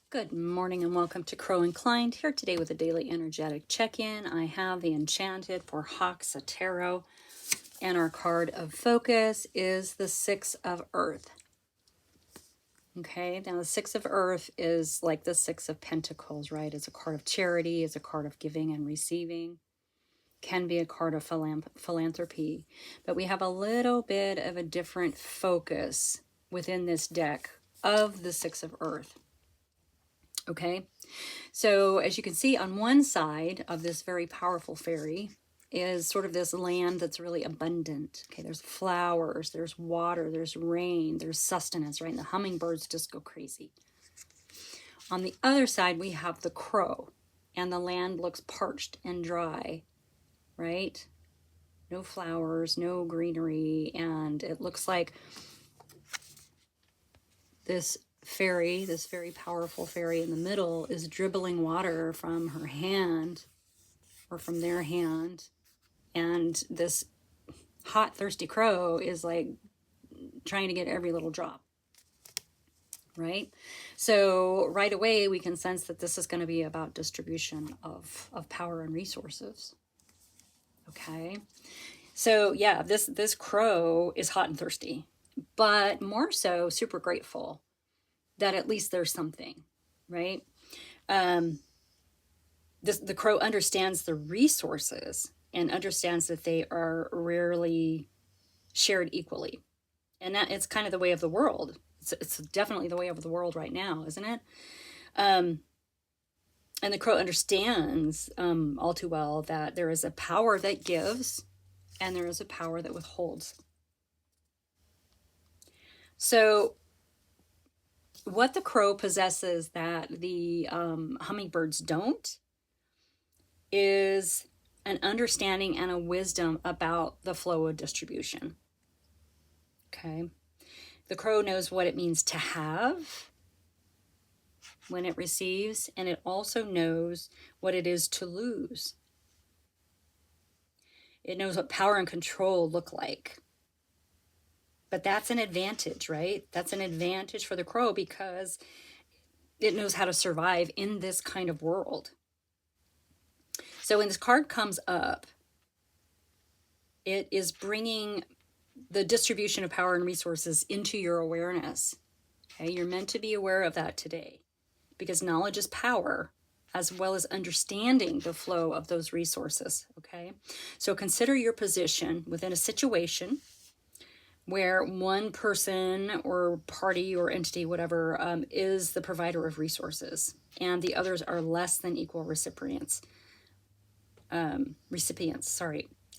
Good morning and welcome to Crow Inclined, here today with a daily energetic check-in. I have the Enchanted for Hoxa Tarot, and our card of focus is the Six of Earth. Okay, now the Six of Earth is like the Six of Pentacles, right? It's a card of charity, it's a card of giving and receiving, can be a card of philanthropy, but we have a little bit of a different focus within this deck of the Six of Earth. Okay, so as you can see, on one side of this very powerful fairy is sort of this land that's really abundant. Okay, there's flowers, there's water, there's rain, there's sustenance, right? And the hummingbirds just go crazy. On the other side, we have the crow, and the land looks parched and dry, right? No flowers, no greenery, and it looks like this fairy, this very powerful fairy in the middle, is dribbling water from her hand or from their hand, and this hot thirsty crow is like trying to get every little drop, right? So right away we can sense that this is going to be about distribution of power and resources. Okay, so yeah, this crow is hot and thirsty, but more so super grateful that at least there's something, right? The crow understands the resources and understands that they are rarely shared equally. And that it's kind of the way of the world. It's definitely the way of the world right now, isn't it? And the crow understands all too well that there is a power that gives and there is a power that withholds. So what the crow possesses that the hummingbirds don't is an understanding and a wisdom about the flow of distribution. Okay. The crow knows what it means to have when it receives, and it also knows what it is to lose. It knows what power and control look like. But that's an advantage, right? That's an advantage for the crow because it knows how to survive in this kind of world. So when this card comes up, it is bringing the distribution of power and resources into your awareness. Okay, you're meant to be aware of that today because knowledge is power, as well as understanding the flow of those resources. Okay, so consider your position within a situation where one person or party or entity, whatever, is the provider of resources, and the others are less than equal recipients.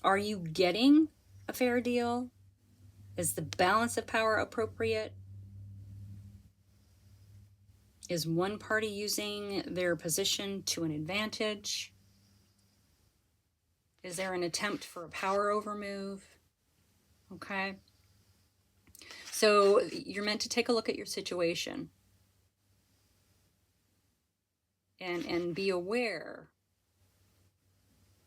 Are you getting a fair deal? Is the balance of power appropriate? Is one party using their position to an advantage? Is there an attempt for a power over move? Okay. So you're meant to take a look at your situation and be aware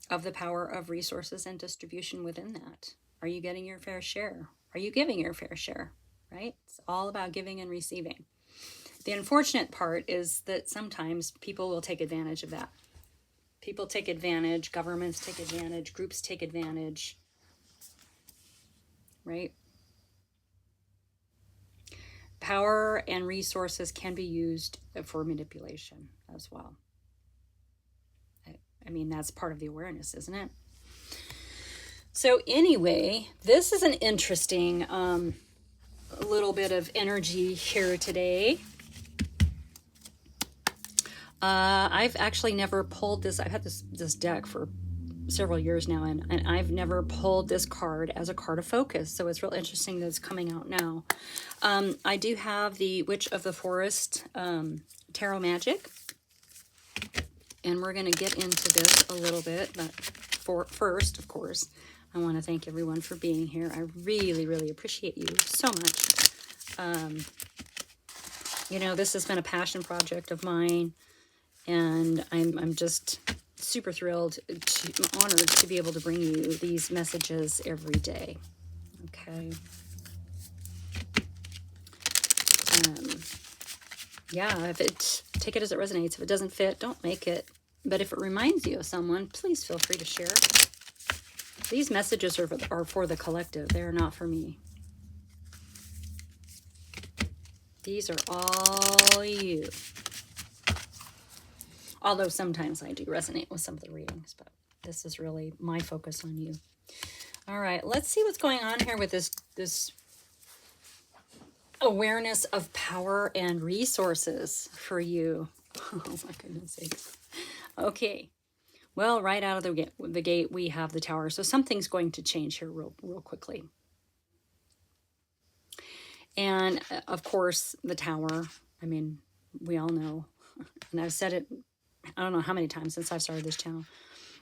of the power of resources and distribution within that. Are you getting your fair share? Are you giving your fair share? Right? It's all about giving and receiving. The unfortunate part is that sometimes people will take advantage of that. People take advantage, governments take advantage, groups take advantage, right? Power and resources can be used for manipulation as well. I mean, that's part of the awareness, isn't it? So anyway, this is an interesting little bit of energy here today. I've actually never pulled this. I've had this deck for several years now, and I've never pulled this card as a card of focus. So it's real interesting that it's coming out now. I do have the Witch of the Forest Tarot Magic, and we're going to get into this a little bit. But first, of course, I want to thank everyone for being here. I really, really appreciate you so much. You know, this has been a passion project of mine, and I'm just super thrilled, honored to be able to bring you these messages every day. Okay. Yeah, if it take it as it resonates. If it doesn't fit, don't make it. But if it reminds you of someone, please feel free to share. These messages are for the collective. They are not for me. These are all you. Although sometimes I do resonate with some of the readings, but this is really my focus on you. All right, let's see what's going on here with this awareness of power and resources for you. Oh my goodness sakes. Okay. Well, right out of the gate, we have the Tower. So something's going to change here real quickly. And of course, the Tower, I mean, we all know, and I've said it, I don't know how many times since I've started this channel.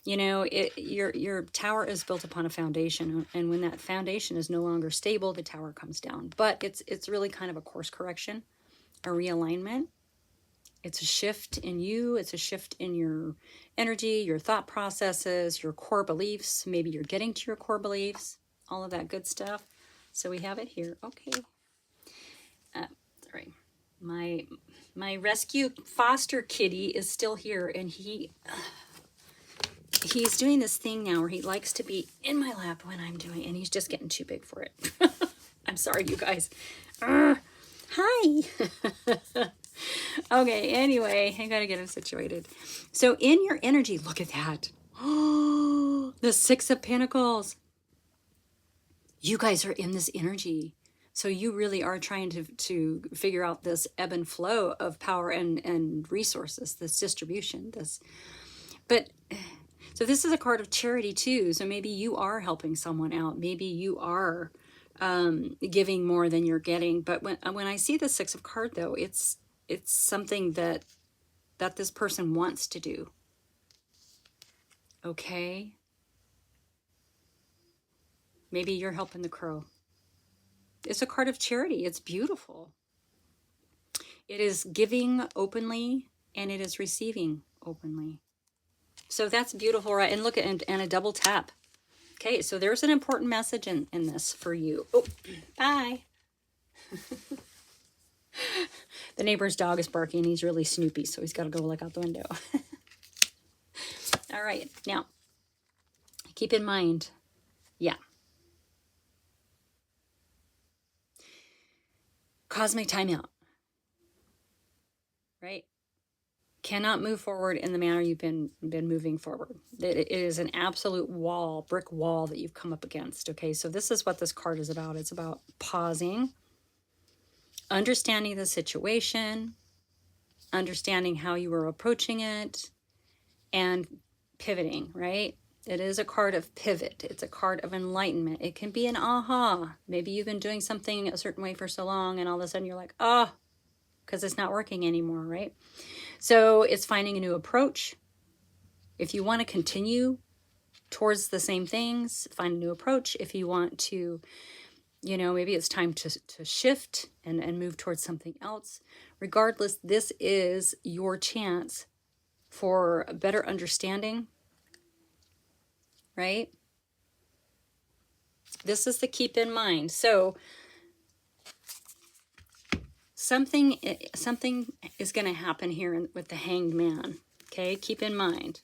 You know, your tower is built upon a foundation, and when that foundation is no longer stable, the tower comes down. But it's really kind of a course correction, a realignment. It's a shift in you. It's a shift in your energy, your thought processes, your core beliefs. Maybe you're getting to your core beliefs, all of that good stuff. So we have it here. Okay. Sorry. My rescue foster kitty is still here, and he's doing this thing now where he likes to be in my lap when I'm doing, and he's just getting too big for it. I'm sorry, you guys. Hi. Okay, anyway, I gotta get him situated. So in your energy, look at that. Oh, the Six of Pentacles. You guys are in this energy. So you really are trying to figure out this ebb and flow of power and resources, this distribution, so this is a card of charity too. So maybe you are helping someone out. Maybe you are giving more than you're getting. But when I see the Six of Cards, though, it's something that this person wants to do. Okay? Maybe you're helping the crow. It's a card of charity. It's beautiful. It is giving openly, and it is receiving openly. So that's beautiful, right? And look at, and a double tap. Okay, so there's an important message in this for you. Oh, bye. The neighbor's dog is barking. He's really snoopy, so he's got to go look out the window. All right, now, keep in mind, yeah. Cosmic timeout, right? Cannot move forward in the manner you've been moving forward. It is an absolute wall, brick wall that you've come up against, okay? So this is what this card is about. It's about pausing, understanding the situation, understanding how you were approaching it, and pivoting, right? It is a card of pivot. It's a card of enlightenment. It can be an aha. Maybe you've been doing something a certain way for so long, and all of a sudden you're like, ah, because it's not working anymore, right? So it's finding a new approach. If you want to continue towards the same things, find a new approach. If you want to, you know, maybe it's time to shift and move towards something else. Regardless, this is your chance for a better understanding, right? This is the keep in mind. So something is going to happen here with the Hanged Man, okay? Keep in mind.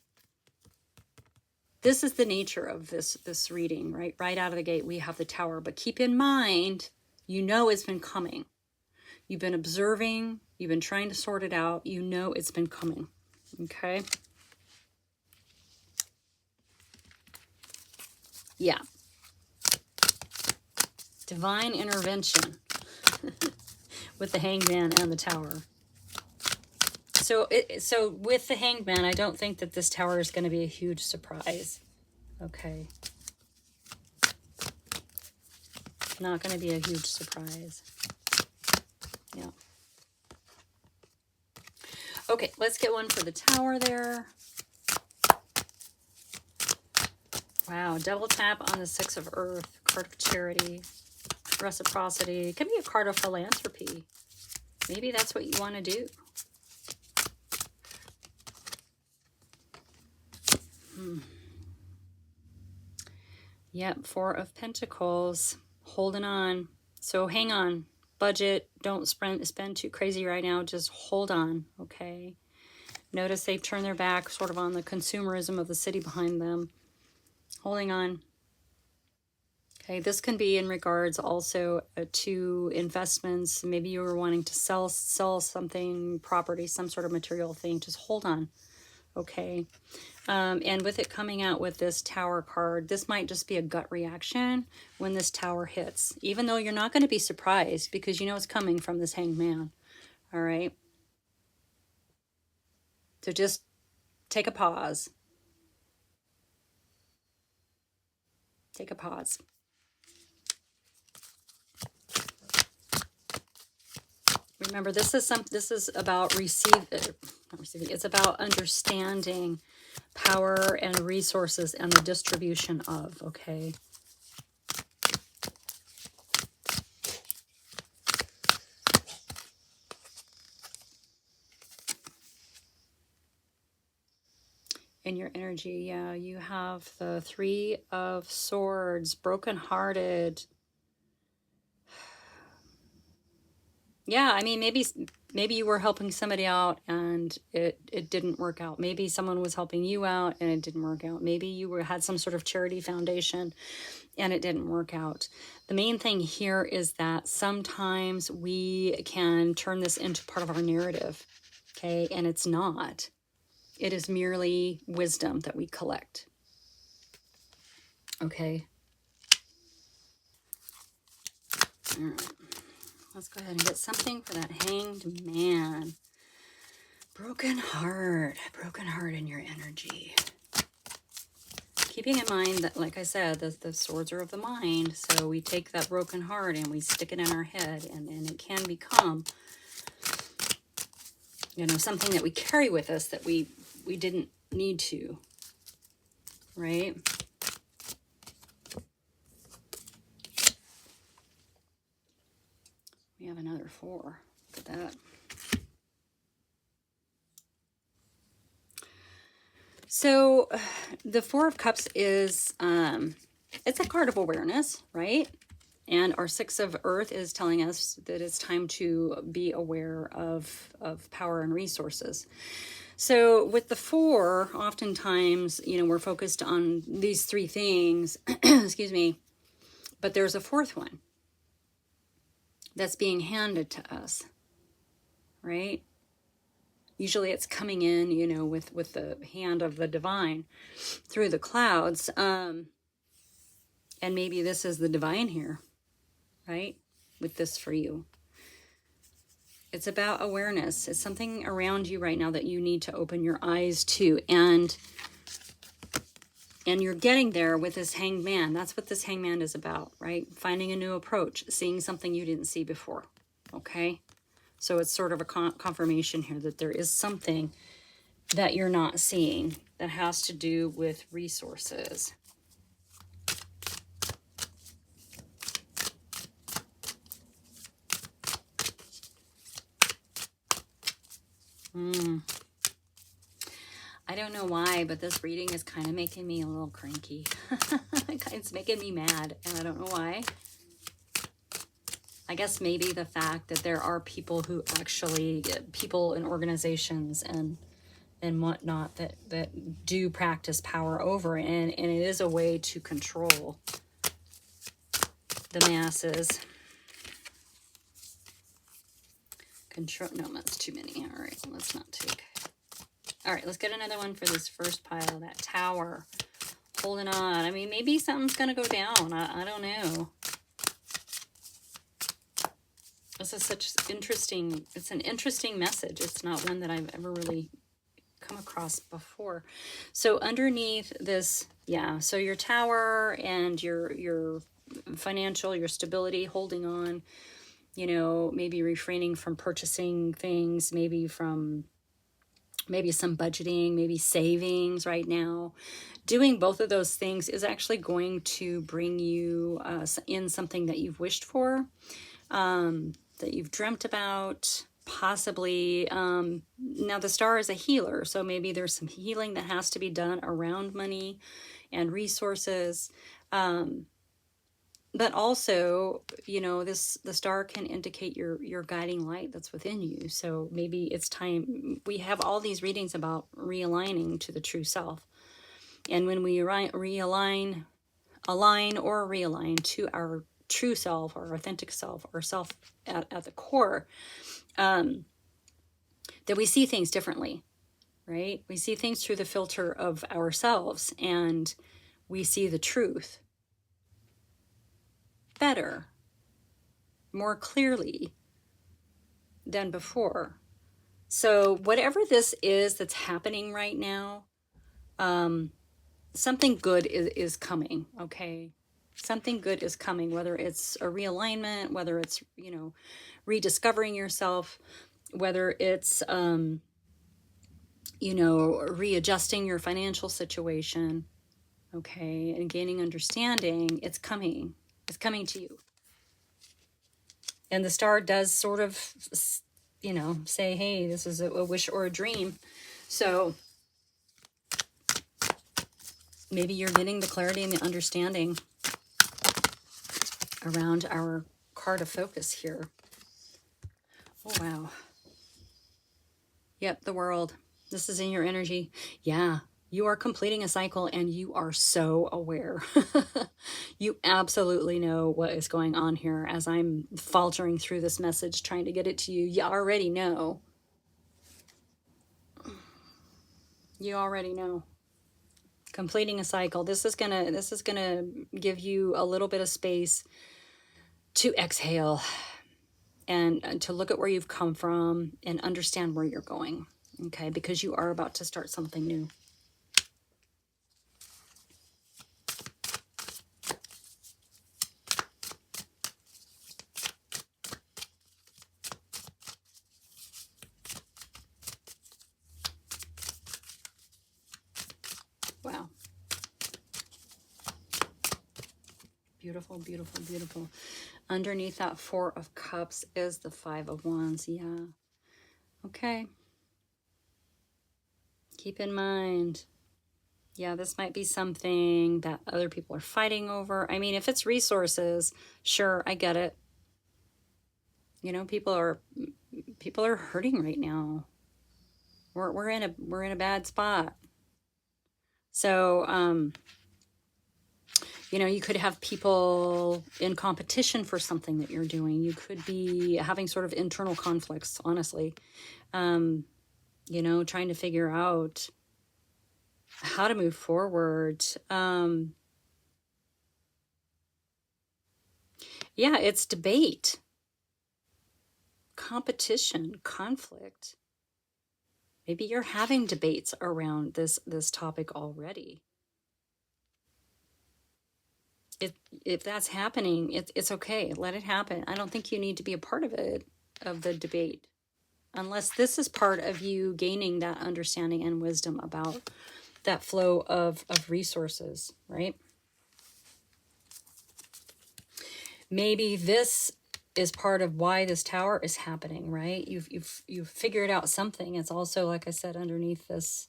This is the nature of this reading, right? Right out of the gate, we have the Tower. But keep in mind, you know it's been coming. You've been observing. You've been trying to sort it out. You know it's been coming, okay? Yeah. Divine intervention with the Hanged Man and the Tower. So with the Hanged Man, I don't think that this Tower is going to be a huge surprise. Okay. Not going to be a huge surprise. Yeah. Okay, let's get one for the Tower there. Wow, double tap on the Six of Earth, card of charity, reciprocity. It could be a card of philanthropy. Maybe that's what you want to do. Yep, Four of Pentacles, holding on. So hang on, budget. Don't spend too crazy right now. Just hold on, okay? Notice they've turned their back sort of on the consumerism of the city behind them. Holding on. Okay, this can be in regards also to investments. Maybe you were wanting to sell something, property, some sort of material thing. Just hold on, okay? And with it coming out with this Tower card, this might just be a gut reaction when this Tower hits, even though you're not going to be surprised because you know it's coming from this Hanged Man, all right? So just take a pause. Take a pause. Remember, this is about not receiving. It's about understanding power and resources and the distribution of, okay? In your energy, yeah, you have the Three of Swords, brokenhearted. Yeah, I mean, maybe you were helping somebody out and it didn't work out. Maybe someone was helping you out and it didn't work out. Maybe you had some sort of charity foundation and it didn't work out. The main thing here is that sometimes we can turn this into part of our narrative, okay? And it's not. It is merely wisdom that we collect, okay? All right. Let's go ahead and get something for that Hanged Man. Broken heart in your energy. Keeping in mind that, like I said, the swords are of the mind, so we take that broken heart and we stick it in our head, and it can become, you know, something that we carry with us that we didn't need to, right? We have another 4. Look at that. So the Four of Cups is, it's a card of awareness, right? And our Six of Earth is telling us that it's time to be aware of power and resources. So with the 4, oftentimes, you know, we're focused on these 3 things, excuse me, but there's a 4th one that's being handed to us, right? Usually it's coming in, you know, with the hand of the divine through the clouds. And maybe this is the divine here, right? With this for you. It's about awareness. It's something around you right now that you need to open your eyes to. And you're getting there with this Hanged Man. That's what this Hanged Man is about, right? Finding a new approach, seeing something you didn't see before, okay? So it's sort of a confirmation here that there is something that you're not seeing that has to do with resources. I don't know why, but this reading is kind of making me a little cranky. It's making me mad, and I don't know why. I guess maybe the fact that there are people who actually, people and organizations and whatnot that do practice power over, and it is a way to control the masses. Control, no, that's too many. All right, let's not take. All right, let's get another one for this first pile, that Tower. Holding on. I mean, maybe something's going to go down. I don't know. This is such interesting, it's an interesting message. It's not one that I've ever really come across before. So underneath this, yeah, so your Tower and your financial, your stability, holding on, you know, maybe refraining from purchasing things, maybe some budgeting, maybe savings right now. Doing both of those things is actually going to bring you in something that you've wished for, that you've dreamt about, possibly. Now the Star is a healer, so maybe there's some healing that has to be done around money and resources. But also, you know, the star can indicate your guiding light that's within you. So maybe it's time. We have all these readings about realigning to the true self. And when we realign, align or realign to our true self, our authentic self, our self at the core, that we see things differently, right? We see things through the filter of ourselves, and we see the truth better, more clearly than before. So whatever this is that's happening right now, something good is coming, okay? Something good is coming, whether it's a realignment, whether it's, you know, rediscovering yourself, whether it's, you know, readjusting your financial situation, okay, and gaining understanding. It's coming. It's coming to you. And the star does sort of, you know, say, hey, this is a wish or a dream. So maybe you're getting the clarity and the understanding around our card of focus here. Oh, wow. Yep, the world. This is in your energy. Yeah, you are completing a cycle and you are so aware. You absolutely know what is going on here. As I'm faltering through this message, trying to get it to you, you already know. You already know. Completing a cycle. This is gonna give you a little bit of space to exhale and to look at where you've come from and understand where you're going. Okay, because you are about to start something new. Wow. Beautiful, beautiful, beautiful. Underneath that Four of Cups is the Five of Wands. Yeah. Okay. Keep in mind. Yeah, this might be something that other people are fighting over. I mean, if it's resources, sure, I get it. You know, people are hurting right now. We're in a bad spot. So, you know, you could have people in competition for something that you're doing. You could be having sort of internal conflicts, honestly. You know, trying to figure out how to move forward. Yeah, it's debate, competition, conflict. Maybe you're having debates around this topic already. If that's happening, it's okay. Let it happen. I don't think you need to be a part of it, of the debate, unless this is part of you gaining that understanding and wisdom about that flow of resources, right? Maybe this is part of why this tower is happening, right? You've figured out something. It's also, like I said, underneath this,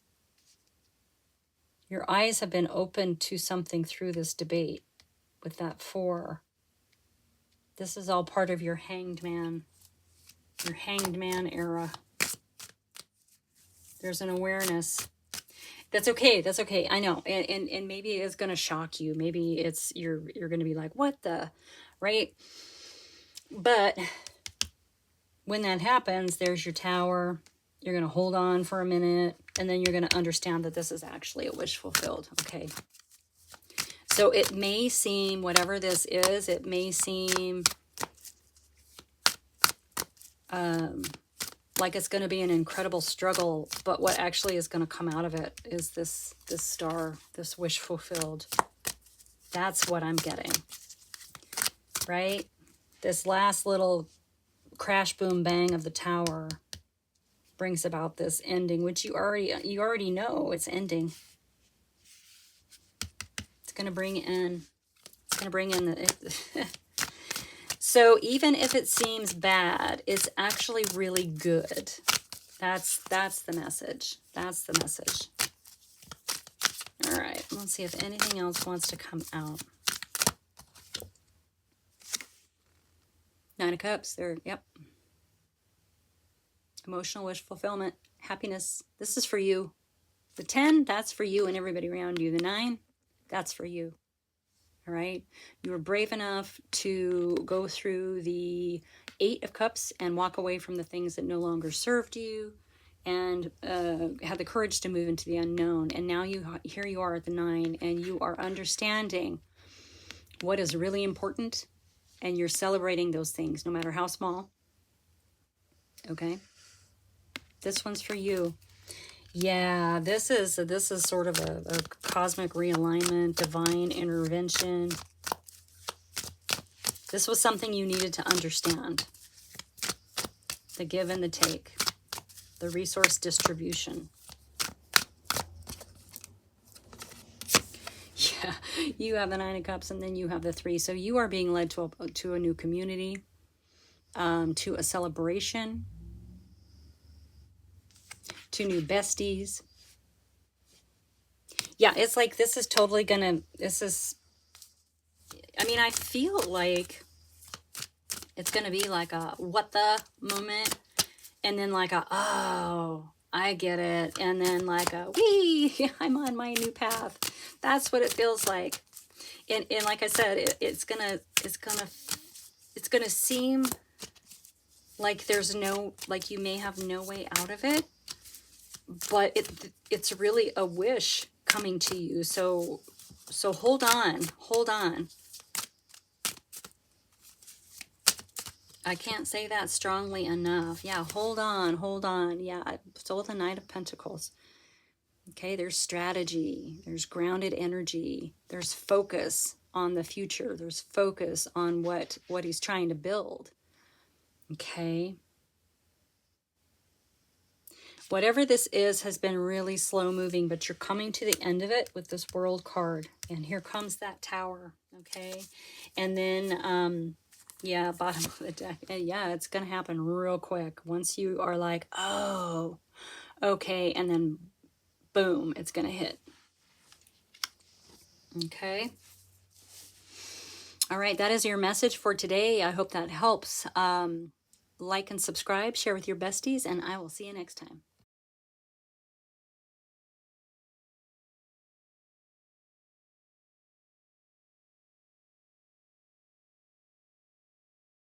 your eyes have been opened to something through this debate with that Four. This is all part of your Hanged Man era. There's an awareness. That's okay. That's okay. I know. And maybe it's going to shock you. Maybe it's, you're going to be like, what the, right? But when that happens, there's your tower. You're going to hold on for a minute, and then you're going to understand that this is actually a wish fulfilled. Okay. So it may seem, whatever this is, it may seem like it's going to be an incredible struggle, but what actually is going to come out of it is this star, this wish fulfilled. That's what I'm getting, right? This last little crash, boom, bang of the tower brings about this ending, which you already know it's ending. It's going to bring in the so even if it seems bad, it's actually really good. That's the message. That's the message. All right, let's see if anything else wants to come out. Nine of Cups. There, yep. Emotional wish fulfillment, happiness. This is for you. The 10, that's for you and everybody around you. The 9, that's for you. All right. You were brave enough to go through the 8 of Cups and walk away from the things that no longer served you, and had the courage to move into the unknown. And now here you are at the 9, and you are understanding what is really important, and you're celebrating those things, no matter how small. Okay. This one's for you. Yeah, this is sort of a cosmic realignment, divine intervention. This was something you needed to understand. The give and the take. The resource distribution. Yeah, you have the 9 of Cups and then you have the 3. So you are being led to a new community, to a celebration, to new besties. Yeah, it's like this is totally gonna, I mean, I feel like it's gonna be like a what the moment, and then like a, oh, I get it, and then like a, wee, I'm on my new path. That's what it feels like. And like I said, it's gonna seem like there's no, like you may have no way out of it, but it's really a wish coming to you. So hold on. I can't say that strongly enough. Yeah, hold on. Yeah, so the Knight of Pentacles. Okay, there's strategy, there's grounded energy, there's focus on the future, there's focus on what he's trying to build. Okay. Whatever this is has been really slow moving, but you're coming to the end of it with this World card. And here comes that Tower, okay? And then, yeah, bottom of the deck. And yeah, it's going to happen real quick. Once you are like, oh, okay, and then boom, it's going to hit. Okay? All right, that is your message for today. I hope that helps. Like and subscribe, share with your besties, and I will see you next time.